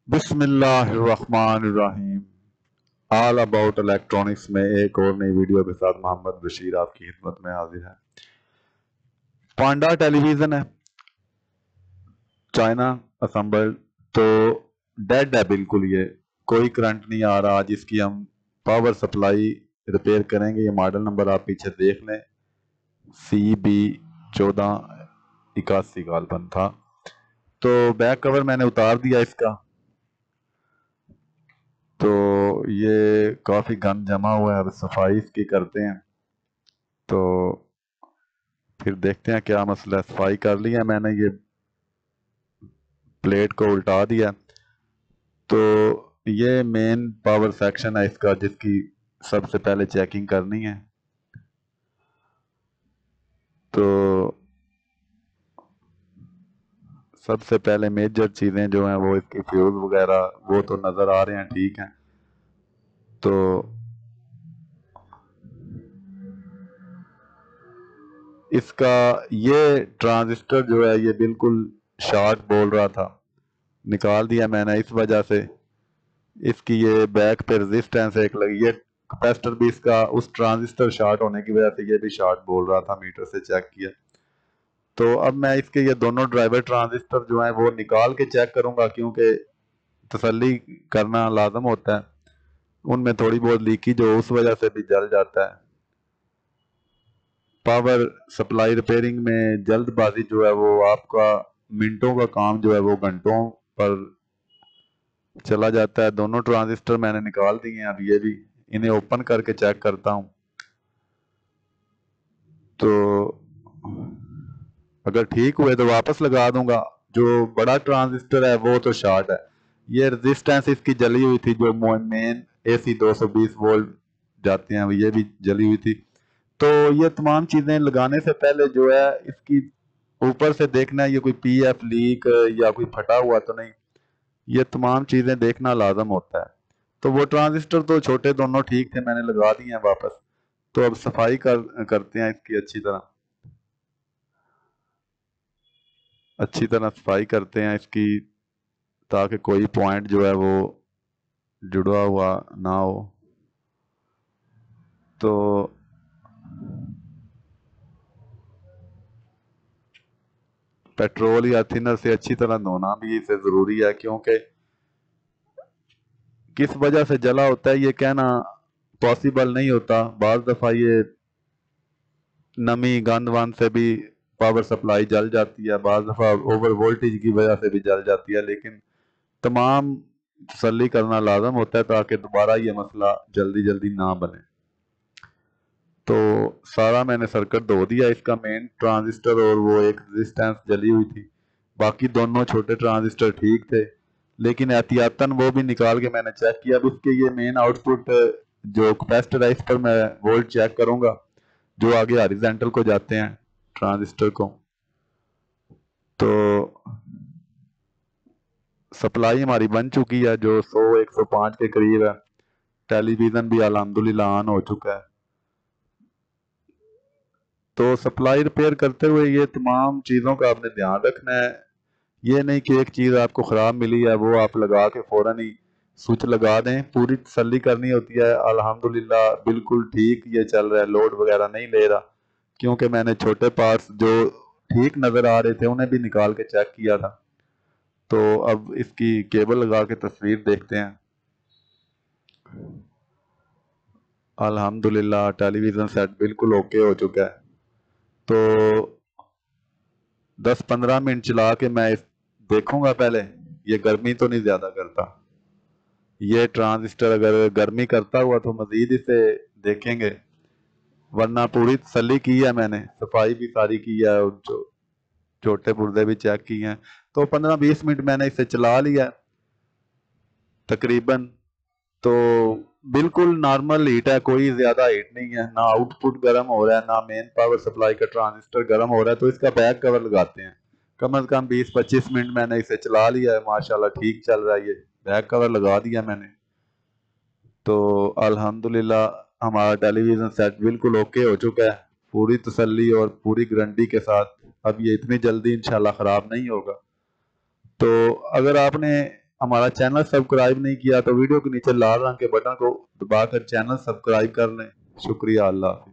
बिस्मिल्लाहिर्रहमानिर्रहीम। All about electronics में एक और नई वीडियो के साथ मोहम्मद बशीर आपकी खिदमत में हाजिर है। पांडा टेलीविज़न है, चाइना असम्बल्ड, तो डेड है बिल्कुल। ये कोई करंट नहीं आ रहा। जिसकी हम पावर सप्लाई रिपेयर करेंगे, ये मॉडल नंबर आप पीछे देख लें, CB1481 गालपन था। तो बैक कवर मैंने उतार दिया इसका, तो ये काफ़ी गंद जमा हुआ है। अब सफाई इसकी करते हैं, तो फिर देखते हैं क्या मसला है। सफाई कर लिया मैंने, ये प्लेट को उल्टा दिया। तो ये मेन पावर सेक्शन है इसका, जिसकी सबसे पहले चेकिंग करनी है। तो सबसे पहले मेजर चीज़ें जो हैं वो इसकी फ्यूज़ वगैरह वो तो नज़र आ रहे हैं, ठीक हैं। तो इसका ये ट्रांजिस्टर जो है ये बिल्कुल शॉर्ट बोल रहा था, निकाल दिया मैंने। इस वजह से इसकी ये बैक पे रेजिस्टेंस एक लगी है। कैपेसिटर भी इसका उस ट्रांजिस्टर शॉर्ट होने की वजह से ये भी शॉर्ट बोल रहा था, मीटर से चेक किया। तो अब मैं इसके ये दोनों ड्राइवर ट्रांजिस्टर जो हैं वो निकाल के चेक करूंगा, क्योंकि तसल्ली करना लाजम होता है। उनमें थोड़ी बहुत लीकेज हो, उस वजह से भी जल जाता है। पावर सप्लाई रिपेयरिंग में जल्दबाजी जो है वो आपका मिनटों का काम जो है वो घंटों पर चला जाता है। दोनों ट्रांजिस्टर मैंने निकाल दिए हैं। अब ये भी इन्हें ओपन करके चेक करता हूँ। तो अगर ठीक हुए तो वापस लगा दूंगा। जो बड़ा ट्रांजिस्टर है वो तो शॉर्ट है। ये रेजिस्टेंस इसकी जली हुई थी, जो मेन AC 220 वोल्ट जाते हैं, ये भी जली हुई थी। तो ये तमाम चीजें लगाने से पहले जो है इसकी ऊपर से देखना है ये कोई PF लीक या कोई फटा हुआ तो नहीं, ये तमाम चीजें देखना लाजम होता है। तो वो ट्रांजिस्टर तो छोटे दोनों ठीक थे, मैंने लगा दिए हैं वापस। तो अब सफाई करते हैं इसकी अच्छी तरह सफाई करते हैं इसकी, ताकि कोई पॉइंट जो है वो जुड़ा हुआ ना हो। तो पेट्रोल या थिनर से अच्छी तरह धोना भी इसे ज़रूरी है, क्योंकि किस वजह से जला होता है ये कहना पॉसिबल नहीं होता। बाज़ दफ़ा ये नमी गंद वंद से भी पावर सप्लाई जल जाती है, बाज़ दफ़ा ओवर वोल्टेज की वजह से भी जल जाती है। लेकिन तमाम तसल्ली करना लाजम होता है, ताकि दोबारा ये मसला जल्दी जल्दी ना बने। तो सारा मैंने सर्किट धो दिया इसका, मेन ट्रांजिस्टर और वो एक रेजिस्टेंस जली हुई थी। बाकी दोनों छोटे ट्रांजिस्टर ठीक थे, लेकिन एहतियातन वो भी निकाल के मैंने चेक किया। अब इसके ये मेन आउटपुट जो कैपेसिटर है, इस पर मैं वोल्ट चेक करूंगा, जो आगे हॉरिजॉन्टल को जाते हैं ट्रांजिस्टर को। तो सप्लाई हमारी बन चुकी है, जो 100-105 के करीब है। टेलीविज़न भी अल्हम्दुलिल्लाह ऑन हो चुका है। तो सप्लाई रिपेयर करते हुए ये तमाम चीज़ों का आपने ध्यान रखना है। ये नहीं कि एक चीज़ आपको ख़राब मिली है वो आप लगा के फ़ौरन ही स्विच लगा दें। पूरी तसल्ली करनी होती है। अल्हम्दुलिल्लाह बिल्कुल ठीक ये चल रहा है, लोड वगैरह नहीं ले रहा, क्योंकि मैंने छोटे पार्ट्स जो ठीक नज़र आ रहे थे उन्हें भी निकाल के चेक किया था। तो अब इसकी केबल लगा के तस्वीर देखते हैं। अल्हम्दुलिल्लाह टेलीविज़न सेट बिल्कुल ओके हो चुका है। तो 10-15 मिनट चला के मैं देखूंगा पहले ये गर्मी तो नहीं ज़्यादा करता। ये ट्रांजिस्टर अगर गर्मी करता हुआ तो मज़ीद इसे देखेंगे, वरना पूरी तसल्ली की है मैंने, सफाई भी सारी की है और जो छोटे पुर्जे भी चेक किए हैं। तो 15-20 मिनट मैंने इसे चला लिया तकरीबन। तो बिल्कुल नॉर्मल हीट है, कोई ज़्यादा हीट नहीं है, ना आउटपुट गर्म हो रहा है ना मेन पावर सप्लाई का ट्रांजिस्टर गर्म हो रहा है। तो इसका बैक कवर लगाते हैं। कम से कम 20-25 मिनट मैंने इसे चला लिया है, माशाल्लाह ठीक चल रहा है। ये बैक कवर लगा दिया मैंने। तो अल्हम्दुलिल्लाह हमारा टेलीविज़न सेट बिल्कुल ओके हो चुका है, पूरी तसल्ली और पूरी गारंटी के साथ। अब ये इतनी जल्दी इंशाल्लाह ख़राब नहीं होगा। तो अगर आपने ہمارا چینل سبسکرائب نہیں کیا تو ویڈیو کے نیچے لال رنگ کے بٹن کو دبا کر چینل سبسکرائب کر لیں۔ شکریہ، اللہ حافظ۔